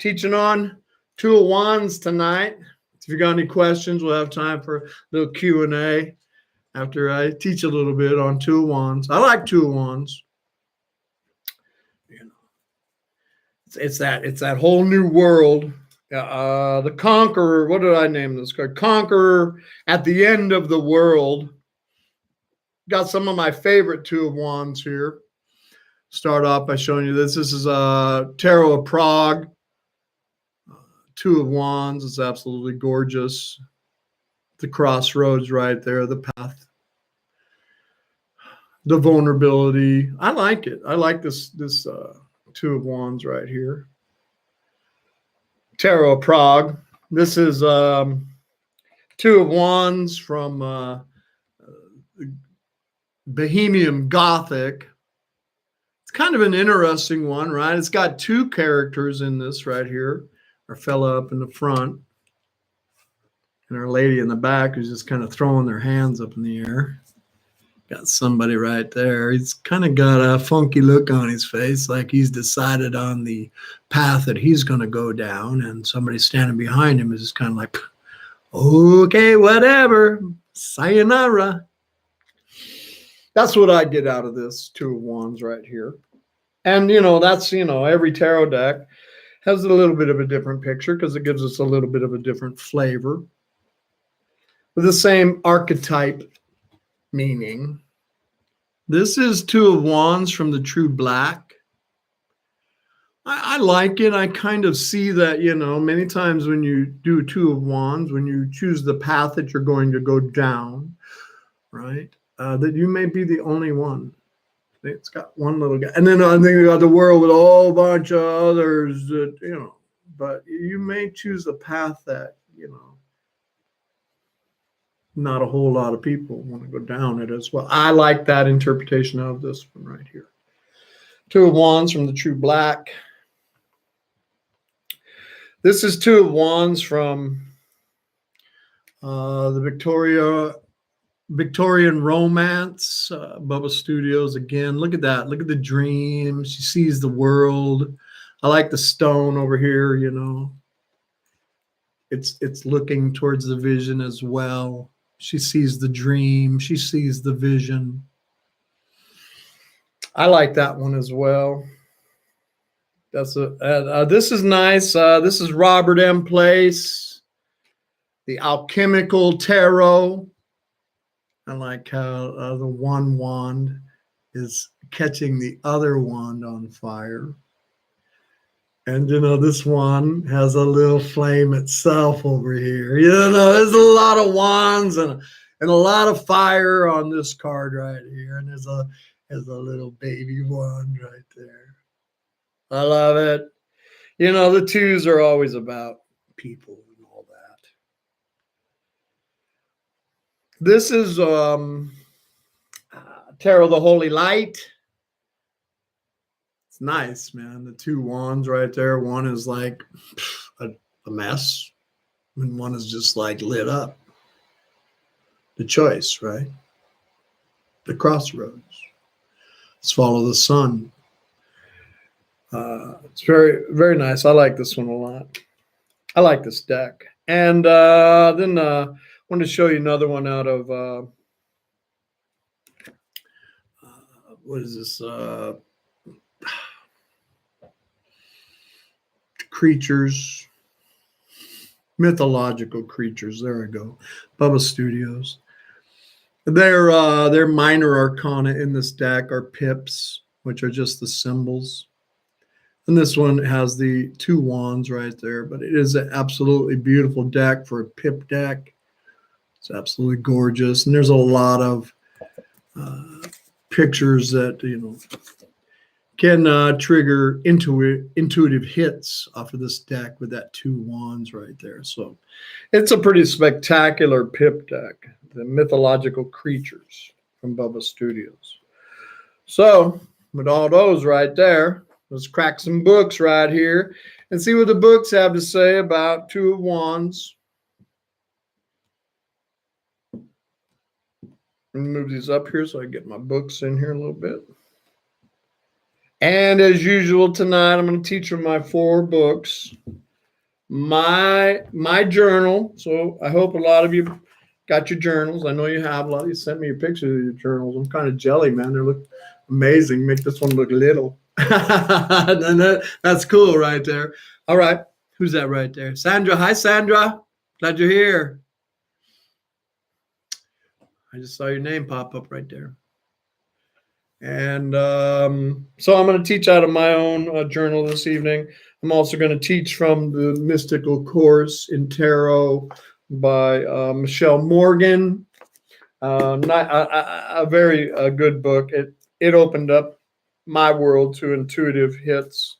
teaching on Two of Wands tonight. If you got any questions, we'll have time for a little Q&A after I teach a little bit on Two of Wands. I like Two of Wands. You know, it's that whole new world. The Conqueror. What did I name this card? Conqueror at the end of the world. Got some of my favorite Two of Wands here. Start off by showing you this. This is Tarot of Prague. Two of Wands. It's absolutely gorgeous. The crossroads right there, the path, the vulnerability. I like it. I like this Two of Wands right here. Tarot of Prague. This is Two of Wands from Bohemian Gothic. It's kind of an interesting one, right? It's got two characters in this right here. Our fella up in the front and our lady in the back who's just kind of throwing their hands up in the air. Got somebody right there. He's kind of got a funky look on his face, like he's decided on the path that he's going to go down, and somebody standing behind him is just kind of like, okay, whatever, sayonara. That's what I get out of this Two of Wands right here. And, that's, every tarot deck has a little bit of a different picture because it gives us a little bit of a different flavor with the same archetype meaning. This is Two of Wands from the True Black. I like it. I kind of see that, many times when you do Two of Wands, when you choose the path that you're going to go down, right, that you may be the only one. It's got one little guy. And then I think you got the world with a whole bunch of others that, but you may choose a path that, not a whole lot of people want to go down it as well. I like that interpretation of this one right here. Two of Wands from the True Black. This is Two of Wands from the Victorian Romance, Bubba Studios again. Look at that. Look at the dream. She sees the world. I like the stone over here, It's looking towards the vision as well. She sees the dream. She sees the vision. I like that one as well. This is nice. This is Robert M. Place, the Alchemical Tarot. I like how the one wand is catching the other wand on fire. And, this one has a little flame itself over here. There's a lot of wands and a lot of fire on this card right here. And there's a little baby wand right there. I love it. The twos are always about people and all that. This is Tarot of the Holy Light. It's nice, man. The two wands right there. One is like a mess, and one is just like lit up. The choice, right? The crossroads. Let's follow the sun. It's very, very nice. I like this one a lot. I like this deck. And then I wanted to show you another one out of what is this? Creatures, mythological creatures. There I go. Bubba Studios. Their minor arcana in this deck are pips, which are just the symbols. And this one has the two wands right there, but it is an absolutely beautiful deck for a pip deck. It's absolutely gorgeous. And there's a lot of pictures that, can trigger intuitive hits off of this deck with that two wands right there. So it's a pretty spectacular pip deck, the mythological creatures from Bubba Studios. So with all those right there, let's crack some books right here and see what the books have to say about Two of Wands. Let me move these up here so I get my books in here a little bit. And as usual tonight, I'm going to teach from my 4 books. my journal. So I hope a lot of you got your journals. I know you have. A lot of you sent me a picture of your journals. I'm kind of jelly, man. They look amazing. Make this one look little. And that's cool right there. All right. Who's that right there? Sandra. Hi, Sandra. Glad you're here. I just saw your name pop up right there. And so I'm going to teach out of my own journal this evening. I'm also going to teach from the Mystical Course in Tarot by Michelle Morgan. A very good book. It opened up my world to intuitive hits.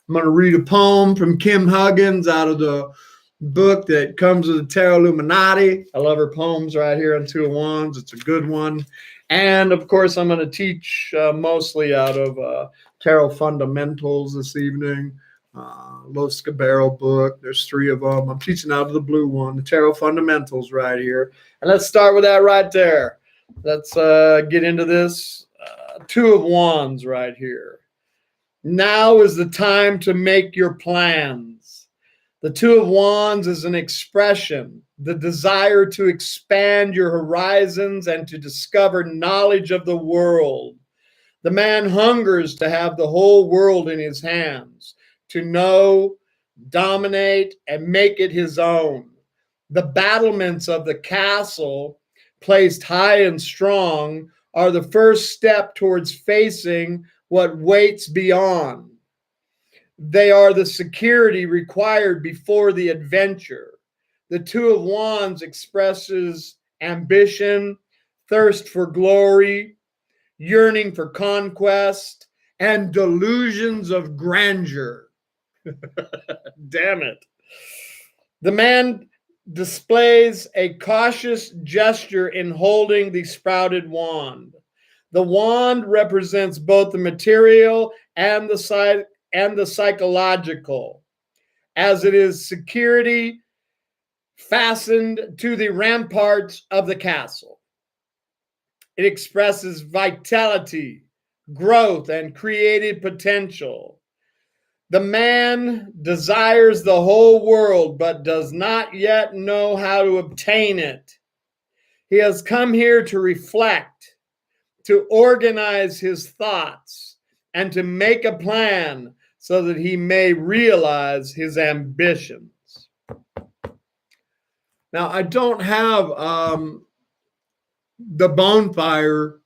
I'm going to read a poem from Kim Huggins out of the book that comes with the Tarot Illuminati. I love her poems right here on Two of Wands. It's a good one. And of course, I'm going to teach mostly out of Tarot Fundamentals this evening. Lo Scarabeo book. There's 3 of them. I'm teaching out of the blue one, the Tarot Fundamentals right here. And let's start with that right there. Let's get into this. 2 of Wands right here. Now is the time to make your plans. The 2 of Wands is an expression, the desire to expand your horizons and to discover knowledge of the world. The man hungers to have the whole world in his hands, to know, dominate, and make it his own. The battlements of the castle, placed high and strong, are the first step towards facing what waits beyond. They are the security required before the adventure. The 2 of Wands expresses ambition, thirst for glory, yearning for conquest, and delusions of grandeur. Damn it. The man displays a cautious gesture in holding the sprouted wand. The wand represents both the material and the psychological, as it is security fastened to the ramparts of the castle. It expresses vitality, growth, and creative potential. The man desires the whole world, but does not yet know how to obtain it. He has come here to reflect, to organize his thoughts, and to make a plan so that he may realize his ambitions. Now, I don't have the bonfire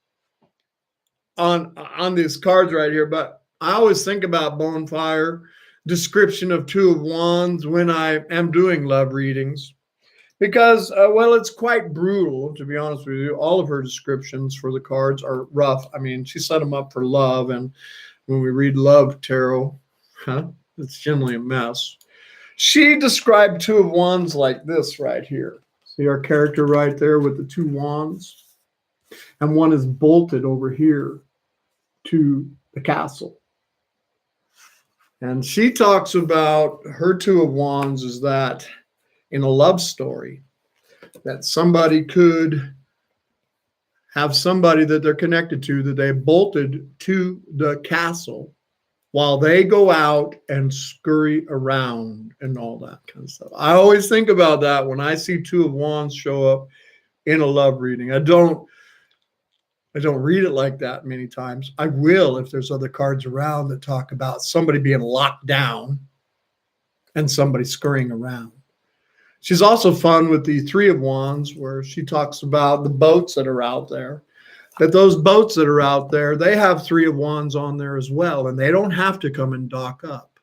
on these cards right here, but I always think about bonfire, description of 2 of Wands when I am doing love readings. Because, well, it's quite brutal, to be honest with you. All of her descriptions for the cards are rough. I mean, she set them up for love, and when we read love tarot, it's generally a mess. She described 2 of Wands like this right here. See our character right there with the 2 wands? And one is bolted over here to the castle. And she talks about her 2 of Wands is that in a love story, that somebody could have somebody that they're connected to that they bolted to the castle while they go out and scurry around and all that kind of stuff. I always think about that when I see 2 of Wands show up in a love reading. I don't read it like that many times. I will if there's other cards around that talk about somebody being locked down and somebody scurrying around. She's also fun with the 3 of Wands, where she talks about the boats that are out there. That those boats that are out there, they have 3 of Wands on there as well, and they don't have to come and dock up.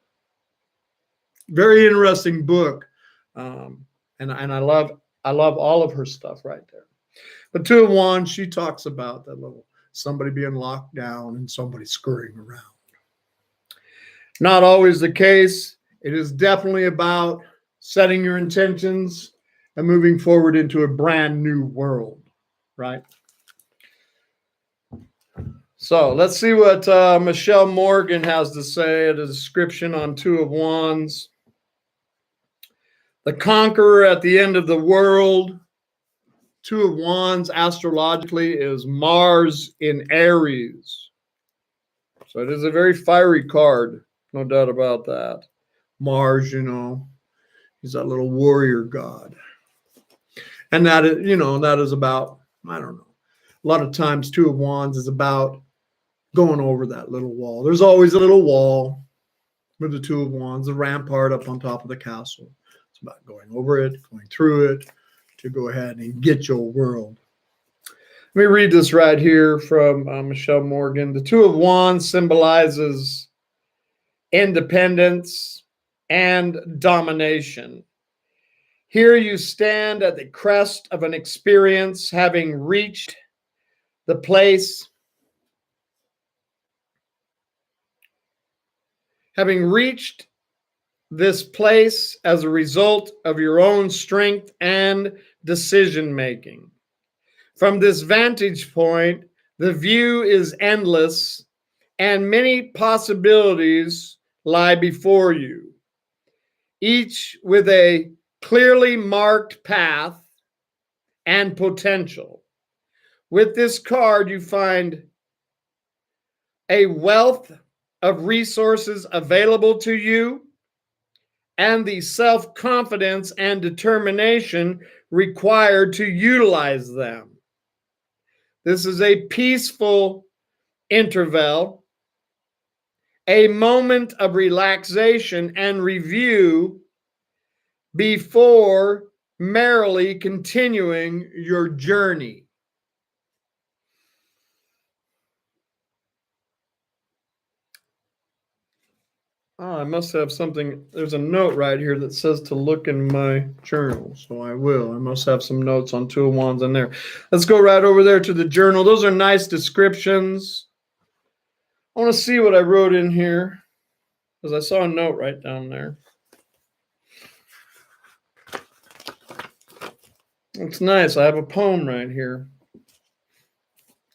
Very interesting book, and I love all of her stuff right there. But 2 of Wands, she talks about that little somebody being locked down and somebody scurrying around. Not always the case. It is definitely about setting your intentions and moving forward into a brand new world, right? So let's see what Michelle Morgan has to say, a description on 2 of Wands. The Conqueror at the end of the world. 2 of Wands astrologically is Mars in Aries. So it is a very fiery card, no doubt about that. Mars, you know, He's that little warrior god. And that is, that is about, I don't know. A lot of times, Two of Wands is about going over that little wall. There's always a little wall with the Two of Wands, the rampart up on top of the castle. It's about going over it, going through it, to go ahead and get your world. Let me read this right here from Michelle Morgan. The Two of Wands symbolizes independence and domination. Here you stand at the crest of an experience, having reached the place, having reached this place as a result of your own strength and decision making. From this vantage point, the view is endless and many possibilities lie before you, each with a clearly marked path and potential. With this card, you find a wealth of resources available to you and the self-confidence and determination required to utilize them. This is a peaceful interval, a moment of relaxation and review before merrily continuing your journey. Oh, I must have something. There's a note right here that says to look in my journal, so I will. I must have some notes on Two of Wands in there. Let's go right over there to the journal. Those are nice descriptions. I want to see what I wrote in here, because I saw a note right down there. It's nice. I have a poem right here.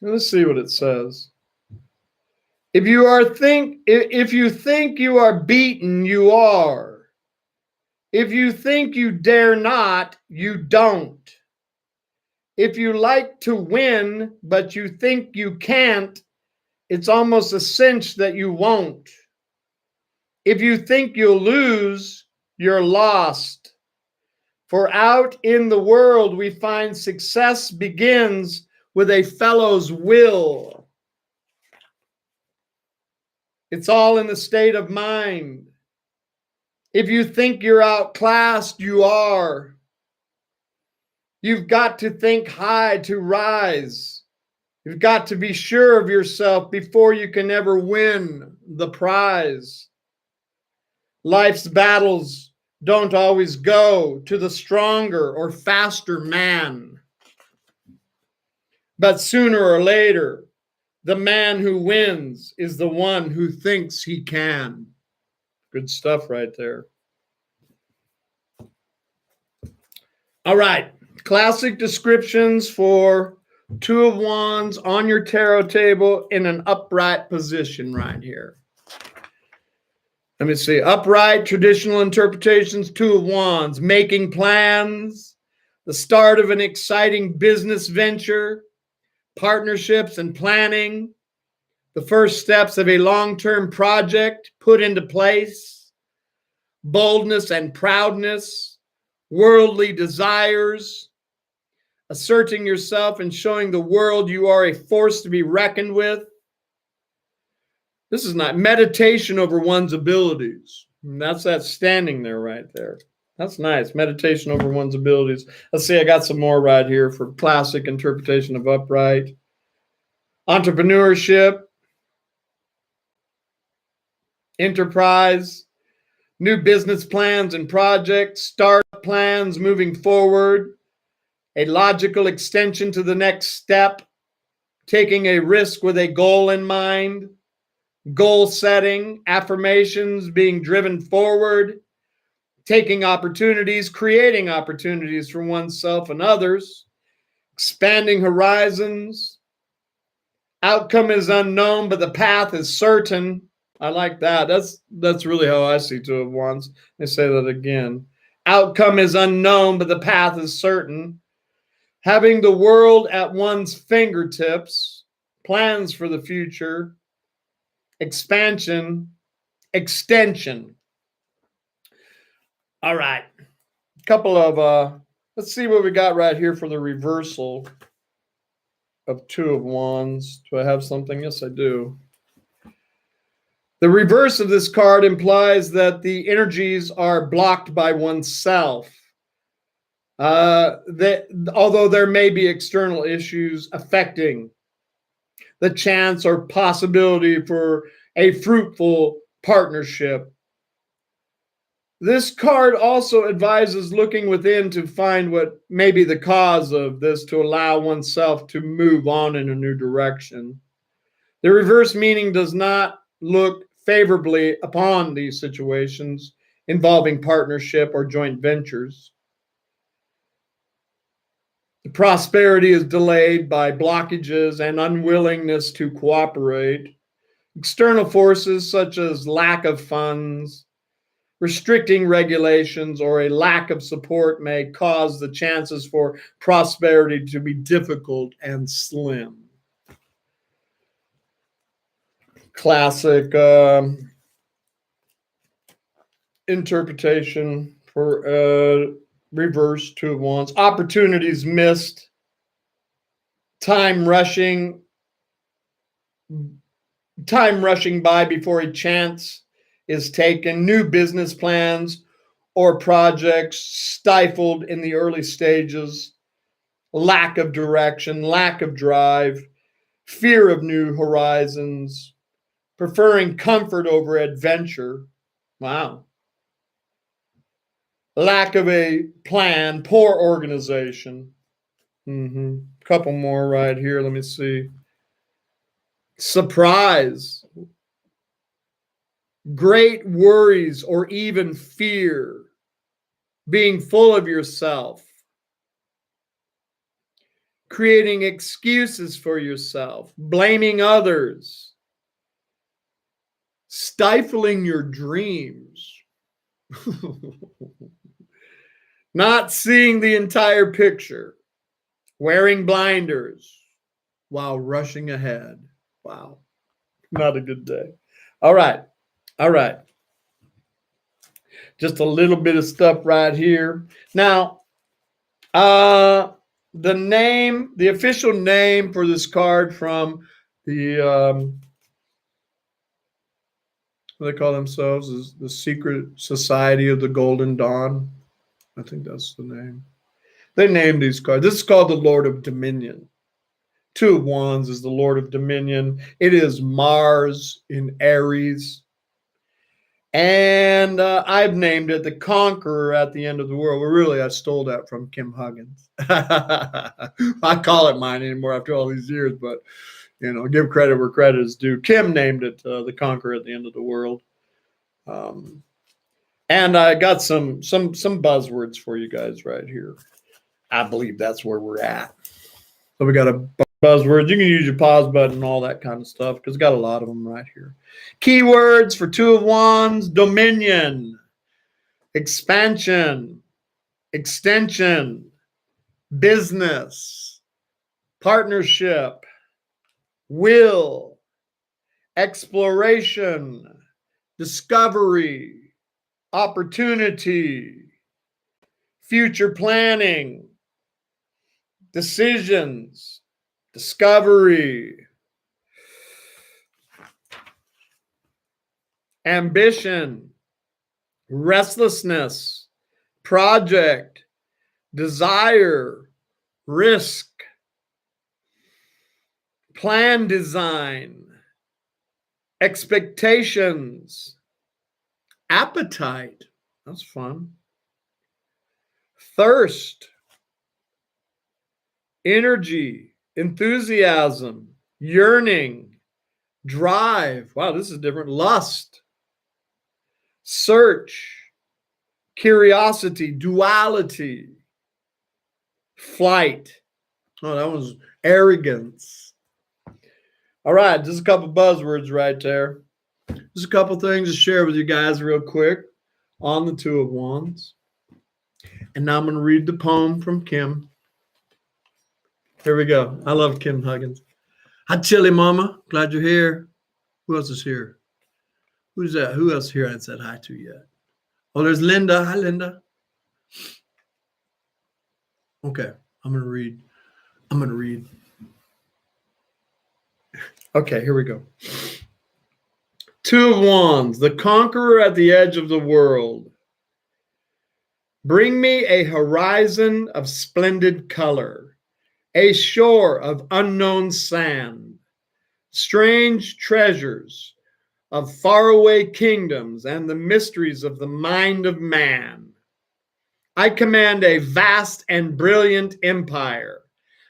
Let's see what it says. If you think you are beaten, you are. If you think you dare not, you don't. If you like to win, but you think you can't, it's almost a cinch that you won't. If you think you'll lose, you're lost. For out in the world, we find success begins with a fellow's will. It's all in the state of mind. If you think you're outclassed, you are. You've got to think high to rise. You've got to be sure of yourself before you can ever win the prize. Life's battles don't always go to the stronger or faster man. But sooner or later, the man who wins is the one who thinks he can. Good stuff right there. All right. Classic descriptions for Two of Wands on your tarot table in an upright position right here. Let me see. Upright, traditional interpretations, Two of Wands, making plans, the start of an exciting business venture, partnerships and planning, the first steps of a long-term project put into place, boldness and proudness, worldly desires, asserting yourself and showing the world you are a force to be reckoned with. This is not meditation over one's abilities. And that's that standing there right there. That's nice. Meditation over one's abilities. Let's see, I got some more right here for classic interpretation of upright. Entrepreneurship, enterprise, new business plans and projects, start plans moving forward, a logical extension to the next step, taking a risk with a goal in mind, goal setting, affirmations, being driven forward, taking opportunities, creating opportunities for oneself and others, expanding horizons. Outcome is unknown, but the path is certain. I like that. That's really how I see Two of Wands. Let me say that again. Outcome is unknown, but the path is certain. Having the world at one's fingertips, plans for the future, expansion, extension. All right. couple of, let's see what we got right here for the reversal of Two of Wands. Do I have something? Yes, I do. The reverse of this card implies that the energies are blocked by oneself. Although there may be external issues affecting the chance or possibility for a fruitful partnership. This card also advises looking within to find what may be the cause of this to allow oneself to move on in a new direction. The reverse meaning does not look favorably upon these situations involving partnership or joint ventures. The prosperity is delayed by blockages and unwillingness to cooperate. External forces such as lack of funds, restricting regulations, or a lack of support may cause the chances for prosperity to be difficult and slim. Classic interpretation for reverse Two of Wands. Opportunities missed, time rushing by before a chance is taken, new business plans or projects stifled in the early stages, lack of direction, lack of drive, fear of new horizons, preferring comfort over adventure. Wow. Lack of a plan, poor organization. Couple more right here. Let me see. Surprise. Great worries or even fear. Being full of yourself. Creating excuses for yourself. Blaming others. Stifling your dreams. Not seeing the entire picture. Wearing blinders while rushing ahead. Wow. Not a good day. All right. Just a little bit of stuff right here. Now, the official name for this card from the what they call themselves is the Secret Society of the Golden Dawn. I think that's the name. They named these cards. This is called the Lord of Dominion. Two of Wands is the Lord of Dominion. It is Mars in Aries. And I've named it the Conqueror at the end of the world. Well, really, I stole that from Kim Huggins. I call it mine anymore after all these years, but, give credit where credit is due. Kim named it the Conqueror at the end of the world. And I got some buzzwords for you guys right here. I believe that's where we're at. So we got a buzzwords. You can use your pause button and all that kind of stuff because it's got a lot of them right here. Keywords for Two of Wands: dominion, expansion, extension, business, partnership, will, exploration, discovery, opportunity, future planning, decisions, discovery, ambition, restlessness, project, desire, risk, plan design, expectations, appetite. That's fun. Thirst, energy, enthusiasm, yearning, drive. Wow, this is different. Lust, search, curiosity, duality, flight. Oh, that was arrogance. All right, just a couple buzzwords right there. Just a couple things to share with you guys real quick on the Two of Wands. And now I'm going to read the poem from Kim. Here we go. I love Kim Huggins. Hi, Chili Mama. Glad you're here. Who else is here? Who's that? Who else here I haven't said hi to yet? Oh, there's Linda. Hi, Linda. Okay, I'm going to read. I'm going to read. Okay, here we go. Two of Wands, the Conqueror at the edge of the world. Bring me a horizon of splendid color, a shore of unknown sand, strange treasures of faraway kingdoms and the mysteries of the mind of man. I command a vast and brilliant empire.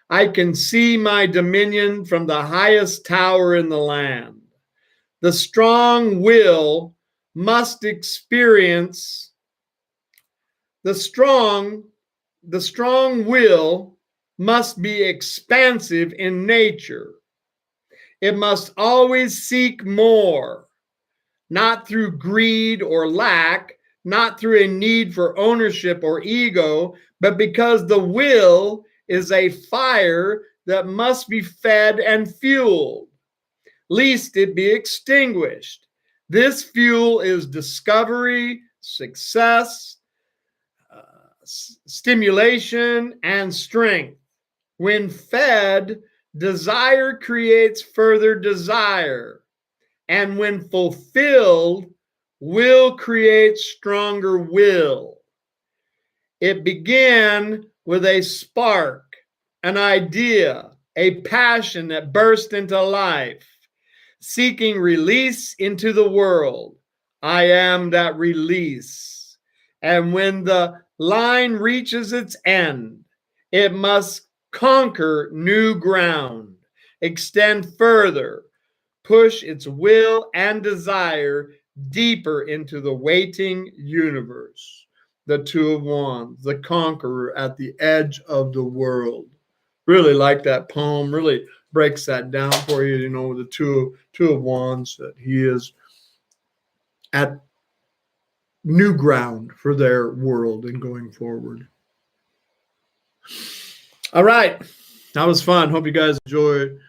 I can see my dominion from the highest tower in the land. The strong will must experience the strong will must be expansive in nature. It must always seek more, not through greed or lack, not through a need for ownership or ego, but because the will is a fire that must be fed and fueled, lest it be extinguished. This fuel is discovery, success, stimulation, and strength. When fed, desire creates further desire. And when fulfilled, will creates stronger will. It began with a spark, an idea, a passion that burst into life, seeking release into the world. I am that release. And when the line reaches its end, it must conquer new ground, extend further, push its will and desire deeper into the waiting universe. The Two of Wands, the Conqueror at the edge of the world. Really like that poem, really breaks that down for you, you know, the two of Wands, that he is at new ground for their world and going forward. All right. That was fun. Hope you guys enjoyed